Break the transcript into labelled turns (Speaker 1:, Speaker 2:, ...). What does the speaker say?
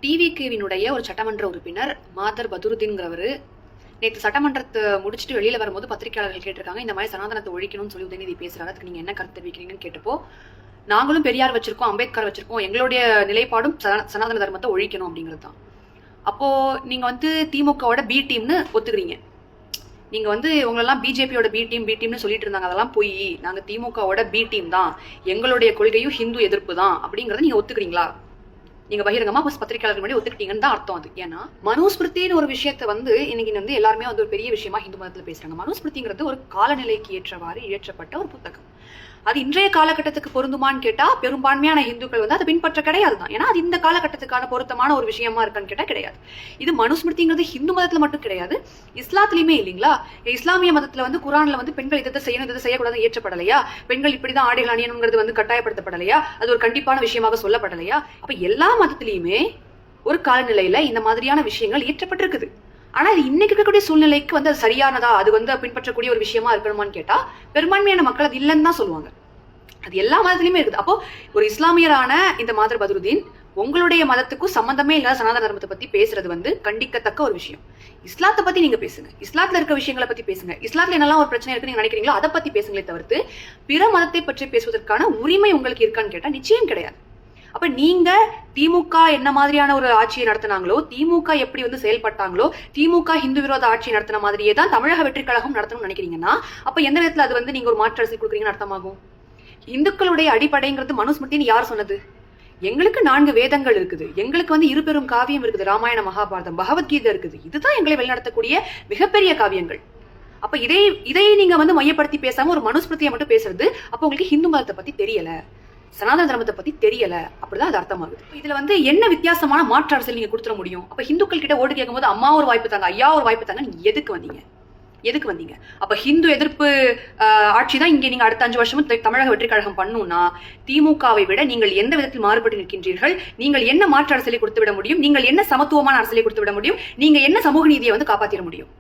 Speaker 1: டிவிகேவினுடைய ஒரு சட்டமன்ற உறுப்பினர் மாதர் பதுருதீன்ங்கிறவர் நேற்று சட்டமன்றத்தை முடிச்சுட்டு வெளியில வரும்போது பத்திரிகையாளர்கள் கேட்டிருக்காங்க, இந்த மாதிரி சனாதனத்தை ஒழிக்கணும்னு சொல்லி உதயநிதி பேசுறாரு, அதுக்கு நீங்க என்ன கருத்து தெரிவிக்கிறீங்கன்னு கேட்டப்போ, நாங்களும் பெரியார் வச்சிருக்கோம், அம்பேத்கர் வச்சிருக்கோம், எங்களுடைய நிலைப்பாடும் சனாதன தர்மத்தை ஒழிக்கணும் அப்படிங்கிறது தான். அப்போ நீங்க திமுகவோட பி டீம்னு ஒத்துக்கிறீங்க. நீங்க உங்களெல்லாம் பிஜேபியோட பி டீம்னு சொல்லிட்டு இருந்தாங்க, அதெல்லாம் போய் நாங்க திமுகவோட பி டீம் தான், எங்களுடைய கொள்கையும் ஹிந்து எதிர்ப்பு தான் அப்படிங்கறத நீங்க ஒத்துக்கிறீங்களா? நீங்க பகிரங்கமா பத்திரிகையாளர்கள் முன்னாடி ஒத்துக்கிட்டீங்கன்னு தான் அர்த்தம் அது. ஏன்னா மனுஸ்மிருத்தின்னு ஒரு விஷயத்த இன்னைக்கு எல்லாருமே ஒரு பெரிய விஷயமா ஹிந்து மதத்துல பேசுறாங்க. மனுஸ்மிருதிங்கிறது ஒரு காலநிலைக்கு ஏற்றவாறு இயற்றப்பட்ட ஒரு புத்தகம். அது இன்றைய காலகட்டத்துக்கு பொருந்துமான்னு கேட்டா பெரும்பான்மையான இந்துக்கள் அதை பின்பற்ற கிடையாது தான். ஏன்னா அது இந்த காலகட்டத்துக்கான பொருத்தமான ஒரு விஷயமா இருக்கான்னு கேட்டா கிடையாது. இது மனுஸ்மிருதிங்கிறது ஹிந்து மதத்துல மட்டும் கிடையாது, இஸ்லாத்துலயுமே இல்லைங்களா? இஸ்லாமிய மதத்துல குரான்ல பெண்கள் இதை செய்யணும் இதை செய்யக்கூடாது ஏற்றப்படலையா? பெண்கள் இப்படிதான் ஆடைகள் அணியணுங்கிறது கட்டாயப்படுத்தப்படலையா? அது ஒரு கண்டிப்பான விஷயமாக சொல்லப்படலையா? அப்ப எல்லா மதத்திலயுமே ஒரு காலநிலையில இந்த மாதிரியான விஷயங்கள் ஏற்றப்பட்டிருக்குது. ஆனா இது இன்னைக்கு இருக்கக்கூடிய சூழ்நிலைக்கு அது சரியானதா, அது பின்பற்றக்கூடிய ஒரு விஷயமா இருக்கணுமான்னு கேட்டா பெரும்பான்மையான மக்கள் அது இல்லைன்னு தான் சொல்லுவாங்க. அது எல்லா மதத்திலுமே இருக்குது. அப்போ ஒரு இஸ்லாமியரான இந்த மாதர் பதுருதீன் உங்களுடைய மதத்துக்கும் சம்பந்தமே இல்லாத சனாதன தர்மத்தை பத்தி பேசுறது கண்டிக்கத்தக்க ஒரு விஷயம். இஸ்லாத்தை பத்தி நீங்க பேசுங்க, இஸ்லாத்துல இருக்க விஷயங்களை பத்தி பேசுங்க, இஸ்லாத்துல என்னெல்லாம் ஒரு பிரச்சனை இருக்கு நீங்க நினைக்கிறீங்களோ அதை பத்தி பேசுங்களே தவிர்த்து பிற மதத்தை பற்றி பேசுவதற்கான உரிமை உங்களுக்கு இருக்கான்னு கேட்டா நிச்சயம் கிடையாது. அப்ப நீங்க திமுக என்ன மாதிரியான ஒரு ஆட்சியை நடத்தினாங்களோ, திமுக எப்படி செயல்பட்டாங்களோ, திமுக ஹிந்து விரோத ஆட்சி நடத்தின மாதிரியே தான் தமிழக வெற்றி கழகம் நடத்தணும்னு நினைக்கிறீங்கன்னா அப்ப எந்த விதத்துல அது நீங்க ஒரு மாற்று அரசியல் கொடுக்குறீங்கன்னு அர்த்தமாகும். இந்துக்களுடைய அடிப்படைங்கிறது மனுஸ்மிருதின்னு யார் சொன்னது? எங்களுக்கு 4 வேதங்கள் இருக்குது, எங்களுக்கு இரு பெரும் காவியம் இருக்குது, ராமாயண மகாபாரதம் பகவத்கீதை இருக்குது. இதுதான் எங்களை வழிநடத்தக்கூடிய மிகப்பெரிய காவியங்கள். அப்ப இதை நீங்க மையப்படுத்தி பேசாம ஒரு மனுஸ்மிருதியை மட்டும் பேசுறது அப்ப உங்களுக்கு ஹிந்து மதத்தை பத்தி தெரியல, சனாதன தர்மத்தை பத்தி தெரியல, அப்படிதான் அது அர்த்தமாகுது. இதுல என்ன வித்தியாசமான மாற்று அரசியல் நீங்க கொடுத்துட முடியும்? அப்ப ஹிந்துக்கள் கிட்ட ஓட்டு கேட்கும் போது அம்மா ஒரு வாய்ப்பு தாங்க, ஐயா ஒரு வாய்ப்பு தாங்க, நீங்க எதுக்கு வந்தீங்க? அப்ப ஹிந்து எதிர்ப்பு ஆட்சி தான் இங்க நீங்க அடுத்த 5 வருஷமும் தமிழக வெற்றி கழகம் பண்ணும்னா திமுகவை விட நீங்கள் எந்த விதத்தில் மாறுபட்டு நிற்கின்றீர்கள்? நீங்கள் என்ன மாற்று அரசியலை கொடுத்து விட முடியும்? நீங்கள் என்ன சமத்துவமான அரசியலை கொடுத்து விட முடியும்? நீங்க என்ன சமூக நீதியை காப்பாத்திட முடியும்?